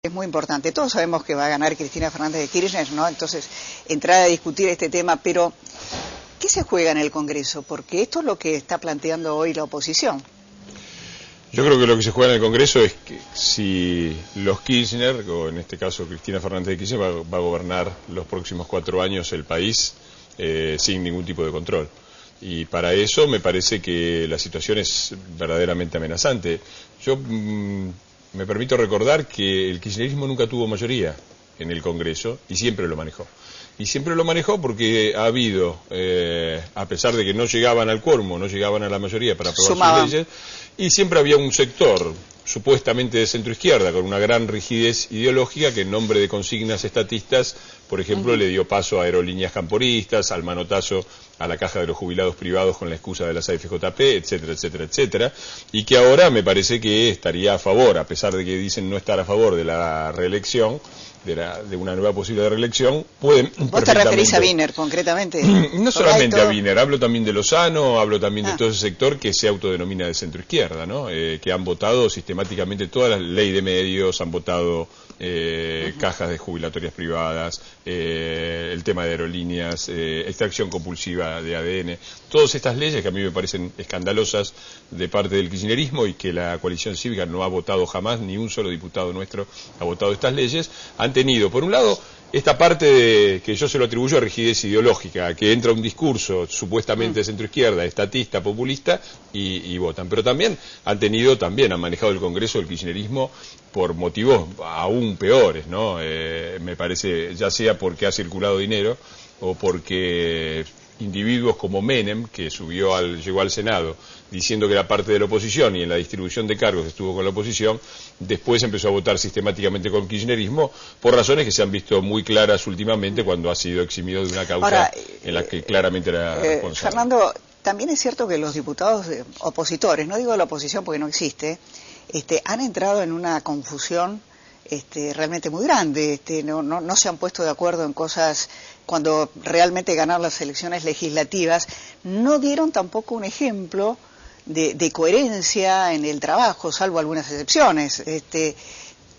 Es muy importante. Todos sabemos que va a ganar Cristina Fernández de Kirchner, ¿no? Entonces, entrar a discutir este tema, pero ¿qué se juega en el Congreso? Porque esto es lo que está planteando hoy la oposición. Yo creo que lo que se juega en el Congreso es que si los Kirchner, o en este caso Cristina Fernández de Kirchner, va a gobernar los próximos 4 años el país sin ningún tipo de control. Y para eso me parece que la situación es verdaderamente amenazante. Yo me permito recordar que el kirchnerismo nunca tuvo mayoría en el Congreso y siempre lo manejó. Y siempre lo manejó porque ha habido, a pesar de que no llegaban al quórum, no llegaban a la mayoría para aprobar sus leyes, y siempre había un sector supuestamente de centroizquierda con una gran rigidez ideológica que en nombre de consignas estatistas, por ejemplo, le dio paso a aerolíneas camporistas, al manotazo a la caja de los jubilados privados con la excusa de las AFJP, etcétera, etcétera, etcétera, y que ahora me parece que estaría a favor, a pesar de que dicen no estar a favor de la reelección, de una nueva posible reelección, pueden ¿Vos te referís a Wiener concretamente? No solamente a Wiener, hablo también de Lozano, hablo también de todo ese sector que se autodenomina de centroizquierda, ¿no? Que han votado sistemáticamente todas las leyes de medios, han votado cajas de jubilatorias privadas, el tema de aerolíneas, extracción compulsiva de ADN, todas estas leyes que a mí me parecen escandalosas de parte del kirchnerismo y que la coalición cívica no ha votado jamás, ni un solo diputado nuestro ha votado estas leyes, han tenido, por un lado, esta parte que yo se lo atribuyo a rigidez ideológica, que entra un discurso supuestamente de centroizquierda, estatista, populista, y votan. Pero también han manejado el Congreso del kirchnerismo por motivos aún peores, ¿no? Me parece, ya sea porque ha circulado dinero o porque individuos como Menem, que llegó al Senado diciendo que era parte de la oposición y en la distribución de cargos estuvo con la oposición, después empezó a votar sistemáticamente con el kirchnerismo por razones que se han visto muy claras últimamente cuando ha sido eximido de una causa en la que claramente era responsable. Fernando, también es cierto que los diputados opositores, no digo la oposición porque no existe, han entrado en una confusión realmente muy grande, no se han puesto de acuerdo en cosas cuando realmente ganaron las elecciones legislativas, no dieron tampoco un ejemplo de coherencia en el trabajo, salvo algunas excepciones.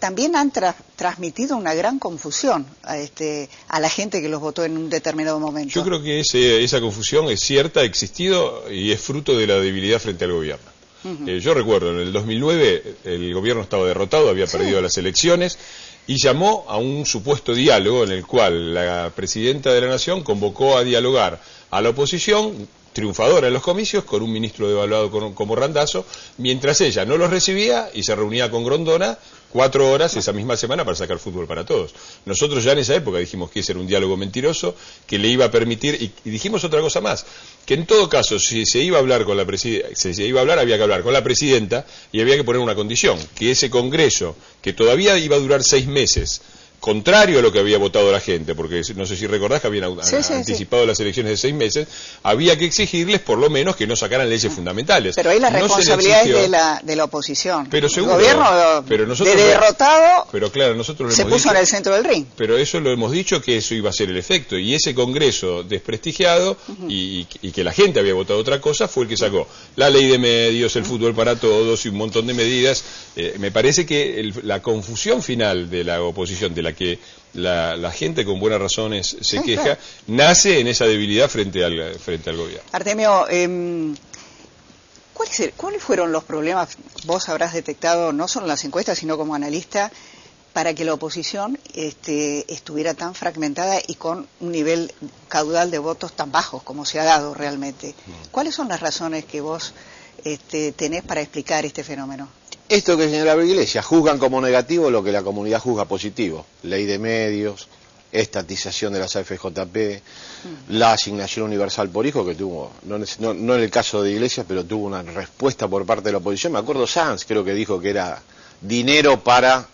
También han transmitido una gran confusión a la gente que los votó en un determinado momento. Yo creo que esa confusión es cierta, ha existido y es fruto de la debilidad frente al gobierno. Yo recuerdo, en el 2009 el gobierno estaba derrotado, había perdido las elecciones y llamó a un supuesto diálogo en el cual la presidenta de la Nación convocó a dialogar a la oposición, triunfadora en los comicios, con un ministro devaluado como Randazzo, mientras ella no los recibía y se reunía con Grondona 4 horas esa misma semana para sacar fútbol para todos. Nosotros ya en esa época dijimos que ese era un diálogo mentiroso, que le iba a permitir, y dijimos otra cosa más, que en todo caso, si se iba a hablar con la había que hablar con la presidenta y había que poner una condición, que ese Congreso, que todavía iba a durar 6 meses, contrario a lo que había votado la gente, porque no sé si recordás que habían anticipado las elecciones de 6 meses, había que exigirles por lo menos que no sacaran leyes fundamentales. Pero ahí la responsabilidad es de la oposición. Pero seguro, el gobierno nosotros derrotado nosotros se puso en el centro del ring. Pero eso lo hemos dicho que eso iba a ser el efecto, y ese Congreso desprestigiado y que la gente había votado otra cosa fue el que sacó la ley de medios, el fútbol para todos y un montón de medidas. Me parece que la confusión final de la oposición, de la que la gente con buenas razones se queja, nace en esa debilidad frente al gobierno. Artemio, ¿cuáles fueron los problemas vos habrás detectado, no solo en las encuestas, sino como analista, para que la oposición estuviera tan fragmentada y con un nivel caudal de votos tan bajos como se ha dado realmente? ¿Cuáles son las razones que vos tenés para explicar este fenómeno? Esto que señalaba Iglesias, juzgan como negativo lo que la comunidad juzga positivo. Ley de medios, estatización de las AFJP, la asignación universal por hijo, que tuvo, no en el caso de Iglesias, pero tuvo una respuesta por parte de la oposición. Me acuerdo Sanz, creo que dijo que era dinero para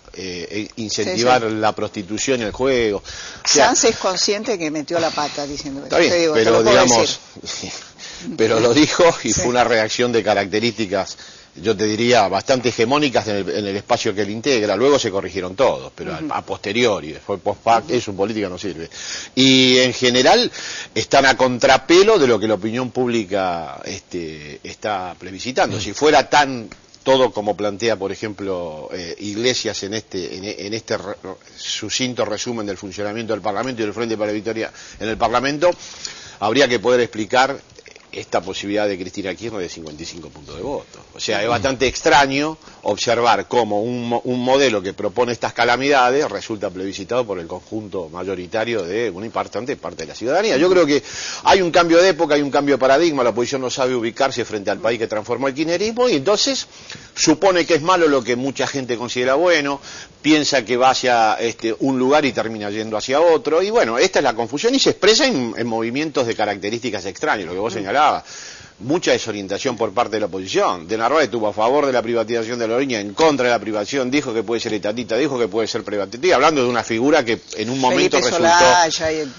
incentivar la prostitución y el juego. Sanz es consciente que metió la pata diciendo eso. Está bien, pero digamos, pero lo dijo y fue una reacción de características, yo te diría, bastante hegemónicas en el espacio que él integra. Luego se corrigieron todos, pero a posteriori, después post-fact, eso en política no sirve. Y en general están a contrapelo de lo que la opinión pública está plebiscitando. Si fuera tan todo como plantea, por ejemplo, Iglesias en este sucinto resumen del funcionamiento del Parlamento y del Frente para la Victoria en el Parlamento, habría que poder explicar esta posibilidad de Cristina Kirchner de 55 puntos de voto. O sea, es bastante extraño observar cómo un modelo que propone estas calamidades resulta plebiscitado por el conjunto mayoritario de una importante parte de la ciudadanía. Yo creo que hay un cambio de época, hay un cambio de paradigma, la oposición no sabe ubicarse frente al país que transformó el kirchnerismo y entonces supone que es malo lo que mucha gente considera bueno, piensa que va hacia un lugar y termina yendo hacia otro, y bueno, esta es la confusión y se expresa en movimientos de características extrañas, lo que vos señalabas. Mucha desorientación por parte de la oposición. De Narváez estuvo a favor de la privatización de la Aerolínea, en contra de la privatización, dijo que puede ser estatista, dijo que puede ser privatizativa, hablando de una figura que en un momento Felipe resultó... Solaya y...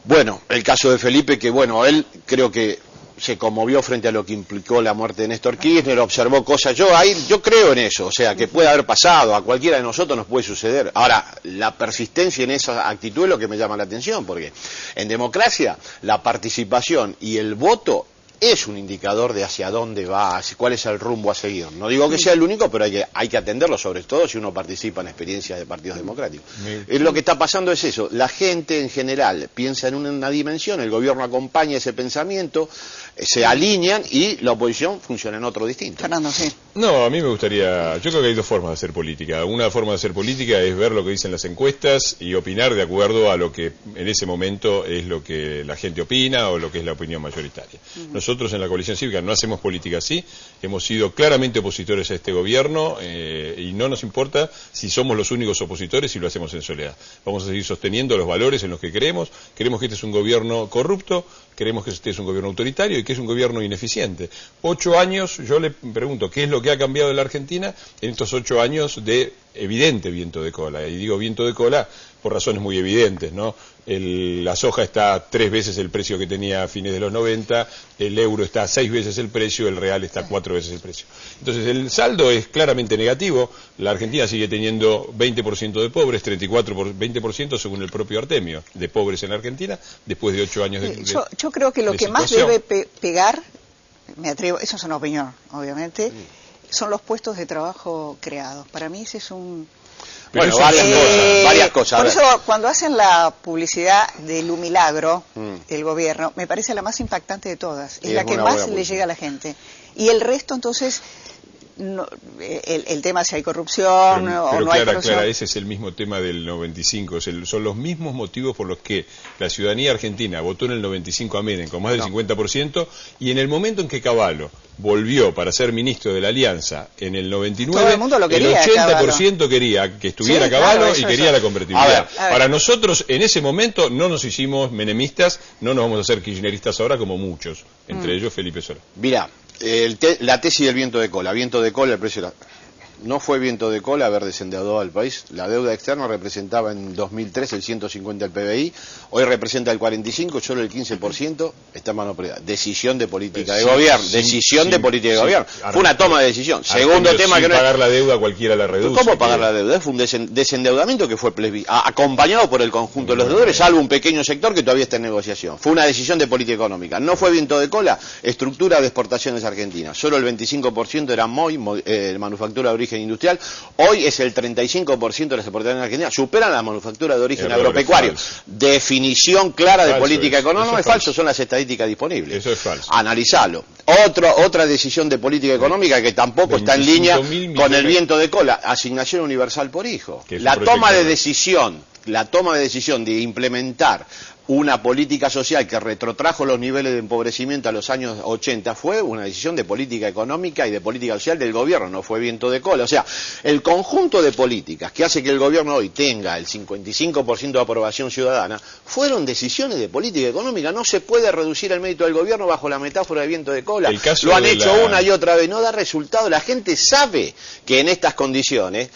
Bueno, el caso de Felipe, que bueno, él creo que se conmovió frente a lo que implicó la muerte de Néstor Kirchner, observó cosas, yo creo en eso, o sea, que puede haber pasado, a cualquiera de nosotros nos puede suceder. Ahora, la persistencia en esa actitud es lo que me llama la atención, porque en democracia la participación y el voto es un indicador de hacia dónde va, cuál es el rumbo a seguir. No digo que sea el único, pero hay que atenderlo, sobre todo si uno participa en experiencias de partidos democráticos. Lo que está pasando es eso, la gente en general piensa en una dimensión, el gobierno acompaña ese pensamiento, se alinean y la oposición funciona en otro distinto. Fernando, sí. No, a mí me gustaría, yo creo que hay dos formas de hacer política. Una forma de hacer política es ver lo que dicen las encuestas y opinar de acuerdo a lo que en ese momento es lo que la gente opina o lo que es la opinión mayoritaria. Nosotros en la Coalición Cívica no hacemos política así, hemos sido claramente opositores a este gobierno y no nos importa si somos los únicos opositores y lo hacemos en soledad. Vamos a seguir sosteniendo los valores en los que creemos que este es un gobierno corrupto, creemos que este es un gobierno autoritario y que es un gobierno ineficiente. 8 años, yo le pregunto, ¿qué es lo que ha cambiado en la Argentina en estos 8 años de evidente viento de cola? Y digo viento de cola por razones muy evidentes, ¿no? La soja está a 3 veces el precio que tenía a fines de los 90, el euro está a 6 veces el precio, el real está a 4 veces el precio. Entonces el saldo es claramente negativo, la Argentina sigue teniendo 20% de pobres, 20% según el propio Artemio, de pobres en la Argentina, después de 8 años de yo creo que lo que más debe pegar, me atrevo, eso es una opinión, obviamente, son los puestos de trabajo creados. Para mí ese es un... Bueno, varias cosas. Por eso, cuando hacen la publicidad del Lumilagro, el gobierno, me parece la más impactante de todas. Es la que más le llega a la gente. Y el resto, entonces, no, el tema si hay corrupción o no hay corrupción. Clara, ese es el mismo tema del 95. Son los mismos motivos por los que la ciudadanía argentina votó en el 95 a Menem con más del 50%, y en el momento en que Cavallo volvió para ser ministro de la Alianza en el 99, todo el mundo lo quería, el 80% quería que estuviera Cavallo y quería la convertibilidad. A ver. Para nosotros, en ese momento, no nos hicimos menemistas, no nos vamos a hacer kirchneristas ahora como muchos, entre ellos Felipe Solá. Mirá, la tesis del viento de cola, el precio no fue viento de cola haber desendeudado al país. La deuda externa representaba en 2003 el 150 del PBI, hoy representa el 45, solo el 15% está en mano privada. Decisión de política de gobierno, política de gobierno. Fue una toma de decisión. Segundo tema que no pagar la deuda cualquiera la reduce. ¿Cómo pagar la deuda? Fue un desendeudamiento que fue acompañado por el conjunto de los deudores, salvo un pequeño sector que todavía está en negociación. Fue una decisión de política económica. No fue viento de cola, estructura de exportaciones argentinas. Solo el 25% era manufactura de origen industrial, hoy es el 35% de las exportaciones en Argentina, superan la manufactura de origen agropecuario. Definición clara de política económica, es falso, son las estadísticas disponibles. Eso es falso. Analizalo. Otra decisión de política económica que tampoco está en línea con el viento de cola, asignación universal por hijo. La toma de decisión de implementar una política social que retrotrajo los niveles de empobrecimiento a los años 80 fue una decisión de política económica y de política social del gobierno, no fue viento de cola. O sea, el conjunto de políticas que hace que el gobierno hoy tenga el 55% de aprobación ciudadana fueron decisiones de política económica. No se puede reducir el mérito del gobierno bajo la metáfora de viento de cola. Lo han hecho una y otra vez, no da resultado. La gente sabe que en estas condiciones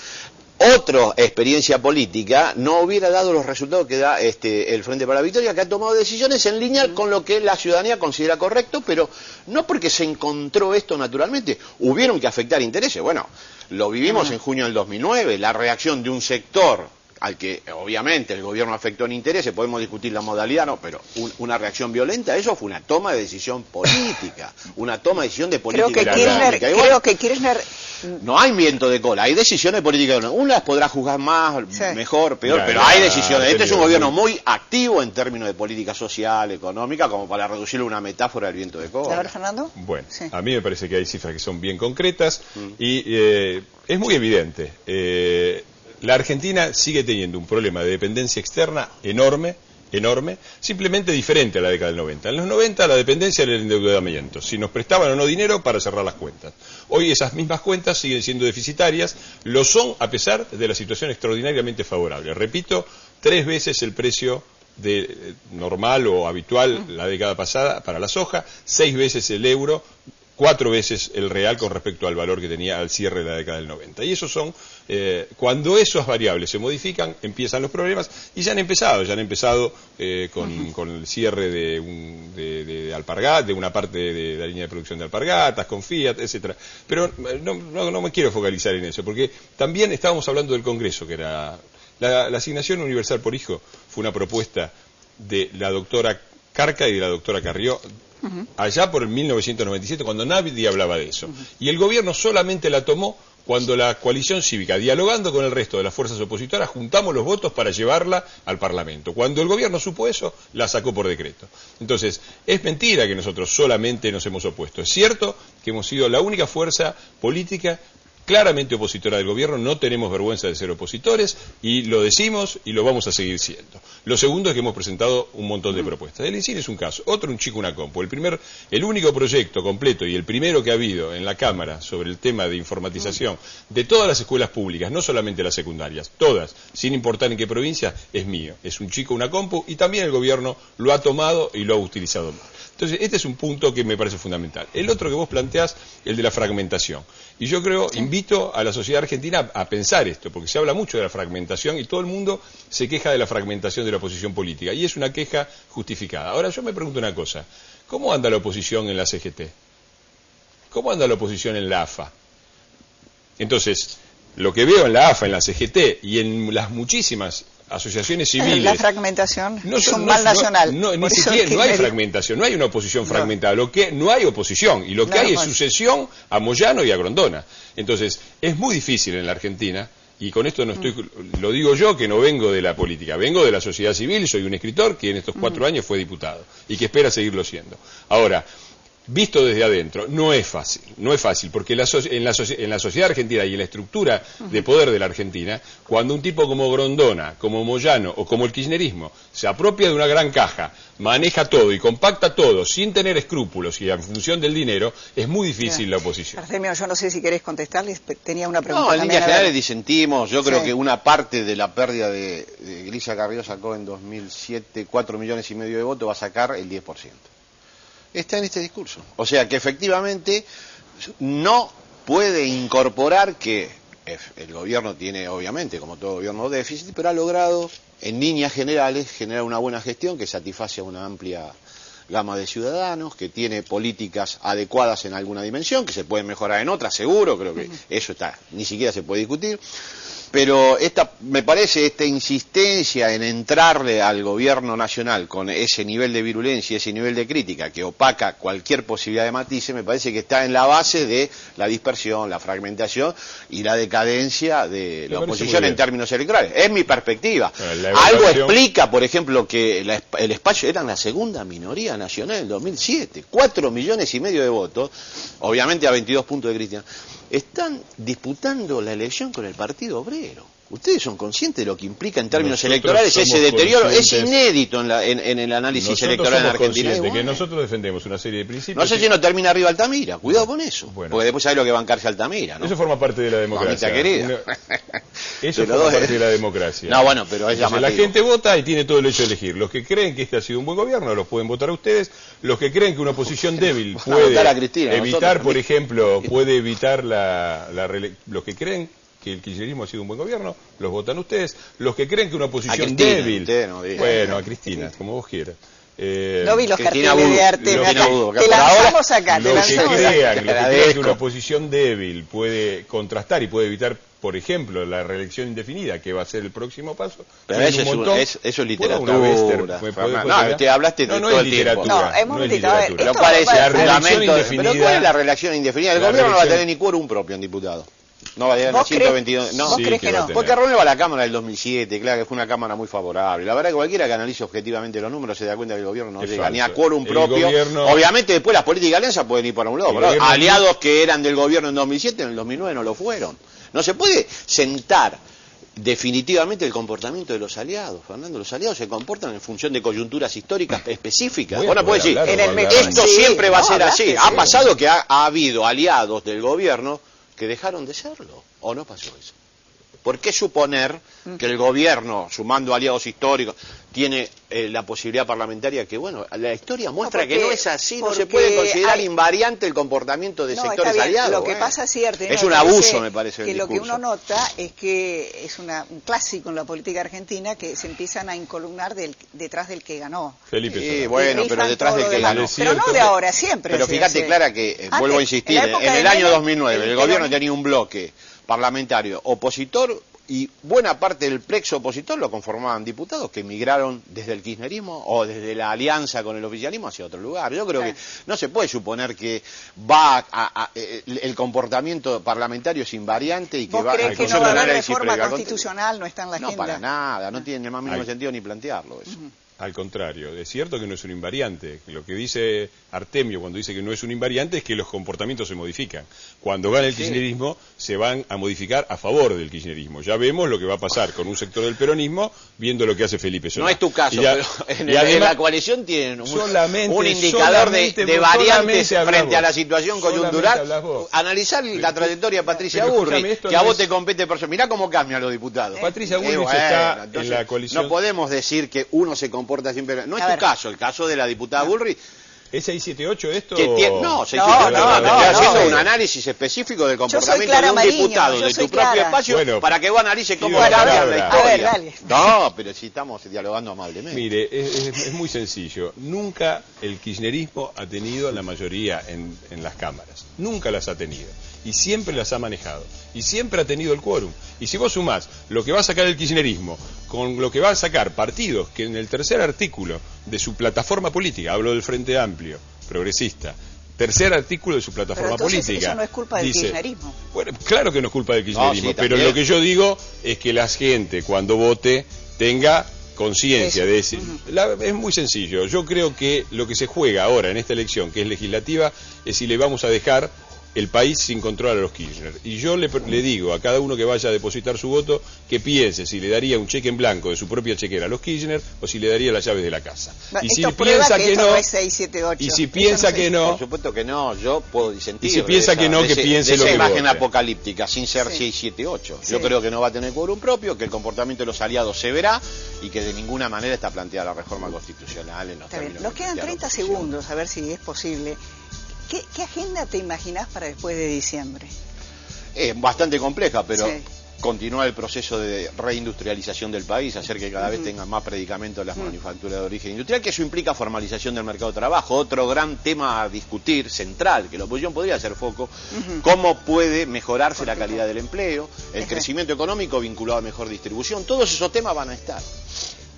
otra experiencia política no hubiera dado los resultados que da el Frente para la Victoria, que ha tomado decisiones en línea con lo que la ciudadanía considera correcto, pero no porque se encontró esto naturalmente, hubieron que afectar intereses. Bueno, lo vivimos en junio del 2009, la reacción de un sector al que obviamente el gobierno afectó en intereses, podemos discutir la modalidad, no, pero una reacción violenta, eso fue una toma de decisión política, una toma de decisión de política económica. Creo que Kirchner... No hay viento de cola, hay decisiones políticas. Unas podrá juzgar más, mejor, peor, pero hay decisiones. Este es un gobierno muy activo en términos de política social, económica, como para reducirlo a una metáfora del viento de cola. ¿A ver, Fernando? Bueno, a mí me parece que hay cifras que son bien concretas y es muy evidente. La Argentina sigue teniendo un problema de dependencia externa enorme, simplemente diferente a la década del 90. En los 90 la dependencia era el endeudamiento, si nos prestaban o no dinero para cerrar las cuentas. Hoy esas mismas cuentas siguen siendo deficitarias, lo son a pesar de la situación extraordinariamente favorable. Repito, 3 veces el precio normal o habitual la década pasada para la soja, 6 veces el euro, 4 veces el real con respecto al valor que tenía al cierre de la década del 90. Y esos son, cuando esas variables se modifican, empiezan los problemas, y ya han empezado con el cierre de Alpargatas, de una parte de la línea de producción de Alpargatas, con Fiat, etcétera. Pero no me quiero focalizar en eso, porque también estábamos hablando del Congreso, que era la asignación universal por hijo, fue una propuesta de la doctora Carca y de la doctora Carrió, allá por el 1997, cuando nadie hablaba de eso. Y el gobierno solamente la tomó cuando la coalición cívica, dialogando con el resto de las fuerzas opositoras, juntamos los votos para llevarla al Parlamento. Cuando el gobierno supo eso, la sacó por decreto. Entonces, es mentira que nosotros solamente nos hemos opuesto. Es cierto que hemos sido la única fuerza política claramente opositora del gobierno, no tenemos vergüenza de ser opositores y lo decimos y lo vamos a seguir siendo. Lo segundo es que hemos presentado un montón de propuestas. El INCIN es un caso, otro un chico una compu. El único proyecto completo y el primero que ha habido en la Cámara sobre el tema de informatización de todas las escuelas públicas, no solamente las secundarias, todas, sin importar en qué provincia, es mío. Es un chico una compu y también el gobierno lo ha tomado y lo ha utilizado mal. Entonces, este es un punto que me parece fundamental. El otro que vos planteás, el de la fragmentación. Y yo creo, invito a la sociedad argentina a pensar esto, porque se habla mucho de la fragmentación y todo el mundo se queja de la fragmentación de la oposición política. Y es una queja justificada. Ahora, yo me pregunto una cosa. ¿Cómo anda la oposición en la CGT? ¿Cómo anda la oposición en la AFA? Entonces, lo que veo en la AFA, en la CGT y en las muchísimas asociaciones civiles. La fragmentación es un mal nacional. Ni siquiera no hay fragmentación, no hay una oposición fragmentada. No hay oposición, y lo que hay es sucesión a Moyano y a Grondona. Entonces, es muy difícil en la Argentina, y con esto lo digo yo, que no vengo de la política, vengo de la sociedad civil, soy un escritor que en estos 4 años fue diputado, y que espera seguirlo siendo. Ahora, visto desde adentro, no es fácil, porque en la sociedad argentina y en la estructura de poder de la Argentina, cuando un tipo como Grondona, como Moyano o como el kirchnerismo se apropia de una gran caja, maneja todo y compacta todo sin tener escrúpulos y en función del dinero, es muy difícil la oposición. Artemio, yo no sé si querés contestarles, tenía una pregunta. No, en líneas generales disentimos, yo creo que una parte de la pérdida de Grisha Carrió sacó en 2007 4,5 millones de votos, va a sacar el 10%. Está en este discurso. O sea que efectivamente no puede incorporar que el gobierno tiene, obviamente, como todo gobierno, déficit, pero ha logrado, en líneas generales, generar una buena gestión que satisface a una amplia gama de ciudadanos, que tiene políticas adecuadas en alguna dimensión, que se pueden mejorar en otras, seguro, creo que eso ni siquiera se puede discutir. Pero me parece esta insistencia en entrarle al gobierno nacional con ese nivel de virulencia y ese nivel de crítica que opaca cualquier posibilidad de matices, me parece que está en la base de la dispersión, la fragmentación y la decadencia de la oposición en términos electorales. Es mi perspectiva. Algo explica, por ejemplo, que el espacio era la segunda minoría nacional en el 2007, 4,5 millones de votos, obviamente a 22 puntos de Cristian. Están disputando la elección con el Partido Obrero. Ustedes son conscientes de lo que implica en términos electorales ese deterioro. Es inédito en el análisis electoral en Argentina. De que nosotros defendemos una serie de principios. No sé si no termina arriba Altamira. Cuidado con eso. Bueno, porque después hay lo que bancarse Altamira, ¿no? Eso forma parte de la democracia. Mamita querida. Eso forma parte de la democracia. No, bueno, pero es llamativo. La gente vota y tiene todo el derecho de elegir. Los que creen que este ha sido un buen gobierno los pueden votar a ustedes. Los que creen que una oposición débil puede evitar, por ejemplo, puede evitar los que creen que el kirchnerismo ha sido un buen gobierno, los votan ustedes. Los que creen que una oposición débil... Bueno, a Cristina, como vos quieras. No vi los carteles de Artemio. Te lanzamos acá. Los que crean que una oposición débil puede contrastar y puede evitar por ejemplo, la reelección indefinida, que va a ser el próximo paso. Pero eso es literatura. Hablaste de todo el tiempo. No, hemos literatura. Pero ¿cuál es el fundamento? Pero ¿cuál es la reelección indefinida? El gobierno no va a tener ni quórum propio en diputado. No va a llegar a 122. No, ¿Vos crees que no? Porque renueva la Cámara del 2007, claro que fue una Cámara muy favorable. La verdad que cualquiera que analice objetivamente los números se da cuenta que el gobierno no llega ni a quórum propio. Obviamente después las políticas de alianza pueden ir para un lado, pero aliados que eran del gobierno en 2007, en el 2009 no lo fueron. No se puede sentar definitivamente el comportamiento de los aliados, Fernando. Los aliados se comportan en función de coyunturas históricas específicas. Bueno, puede decir, esto siempre va a ser así. Ha pasado que ha habido aliados del gobierno que dejaron de serlo, ¿o no pasó eso? ¿Por qué suponer que el gobierno, sumando aliados históricos, tiene la posibilidad parlamentaria que, bueno, la historia muestra que no es así, no se puede considerar invariante el comportamiento de sectores aliados? Lo que pasa es cierto. Es un abuso, me parece, que lo que uno nota es que es un clásico en la política argentina que se empiezan a incolumnar detrás del que ganó. Felipe. Sí, bueno, pero detrás del que ganó. Pero no de ahora, siempre. Pero fíjate, Clara, que vuelvo a insistir, en el año 2009 el gobierno tenía un bloque parlamentario opositor y buena parte del plexo opositor lo conformaban diputados que emigraron desde el kirchnerismo o desde la alianza con el oficialismo hacia otro lugar. Yo creo que no se puede suponer que el comportamiento parlamentario es invariante y que ¿Vos va crees que no va a haber reforma constitucional? No está en la agenda. No, para nada, no tiene el más mínimo sentido ni plantearlo eso. Al contrario, es cierto que no es un invariante. Lo que dice Artemio cuando dice que no es un invariante es que los comportamientos se modifican. Cuando gana el kirchnerismo, se van a modificar a favor del kirchnerismo. Ya vemos lo que va a pasar con un sector del peronismo, viendo lo que hace Felipe Solá. No es tu caso, pero en la coalición tienen un indicador de variantes frente a la situación coyuntural. Analizar la trayectoria de Patricia Bullrich, que a vos te compete por eso. Mirá cómo cambian los diputados. Patricia Bullrich está en la coalición. No podemos decir que uno se comporta siempre. No es tu caso, el caso de la diputada Bullrich. ¿Es 678 esto? No, 678 no, te estoy haciendo un análisis específico del comportamiento de un diputado de tu propio espacio para que vos analices cómo cambiar la historia. A ver, no, pero si estamos dialogando amablemente. Mire, es muy sencillo. Nunca el kirchnerismo ha tenido la mayoría en las cámaras. Nunca las ha tenido. Y siempre las ha manejado. Y siempre ha tenido el quórum. Y si vos sumás lo que va a sacar el kirchnerismo con lo que va a sacar partidos que en el tercer artículo de su plataforma política, hablo del Frente Amplio, progresista, tercer artículo de su plataforma política. Eso no es culpa del kirchnerismo. Bueno, claro que no es culpa del kirchnerismo, pero lo que yo digo es que la gente cuando vote tenga conciencia de ese. Es muy sencillo. Yo creo que lo que se juega ahora en esta elección, que es legislativa, es si le vamos a dejar el país sin control a los Kirchner. Y yo le digo a cada uno que vaya a depositar su voto que piense si le daría un cheque en blanco de su propia chequera a los Kirchner o si le daría las llaves de la casa. Y si piensa que no, es 678. Y si piensa que no, por supuesto que no, yo puedo disentir. Y si piensa que no, que piense lo que esa imagen vote. Apocalíptica, sin ser 678. Yo creo que no va a tener quórum propio, que el comportamiento de los aliados se verá y que de ninguna manera está planteada la reforma constitucional en los términos. Nos quedan 30 segundos, a ver si es posible. ¿Qué agenda te imaginás para después de diciembre? Es bastante compleja, pero continuar el proceso de reindustrialización del país, hacer que cada vez tengan más predicamentos las manufacturas de origen industrial, que eso implica formalización del mercado de trabajo. Otro gran tema a discutir, central, que la oposición podría hacer foco, cómo puede mejorarse la calidad del empleo, el crecimiento económico vinculado a mejor distribución. Todos esos temas van a estar.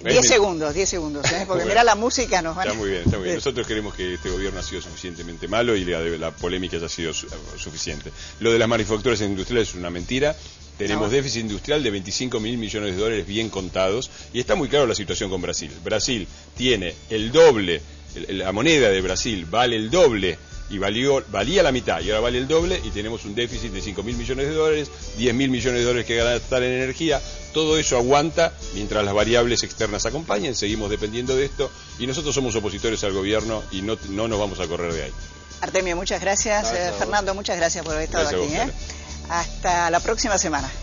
10 segundos, porque bueno, mirá la música nos van Está muy bien, está muy bien. Nosotros creemos que este gobierno ha sido suficientemente malo y la polémica ya ha sido suficiente. Lo de las manufacturas industriales es una mentira. Tenemos déficit industrial de 25.000 millones de dólares bien contados y está muy claro la situación con Brasil. Brasil tiene el doble, la moneda de Brasil vale el doble y valía la mitad y ahora vale el doble y tenemos un déficit de 5.000 millones de dólares, 10.000 millones de dólares que gastar en energía. Todo eso aguanta mientras las variables externas acompañen, seguimos dependiendo de esto y nosotros somos opositores al gobierno y no nos vamos a correr de ahí. Artemio, muchas gracias. Fernando, muchas gracias por haber estado aquí. Hasta la próxima semana.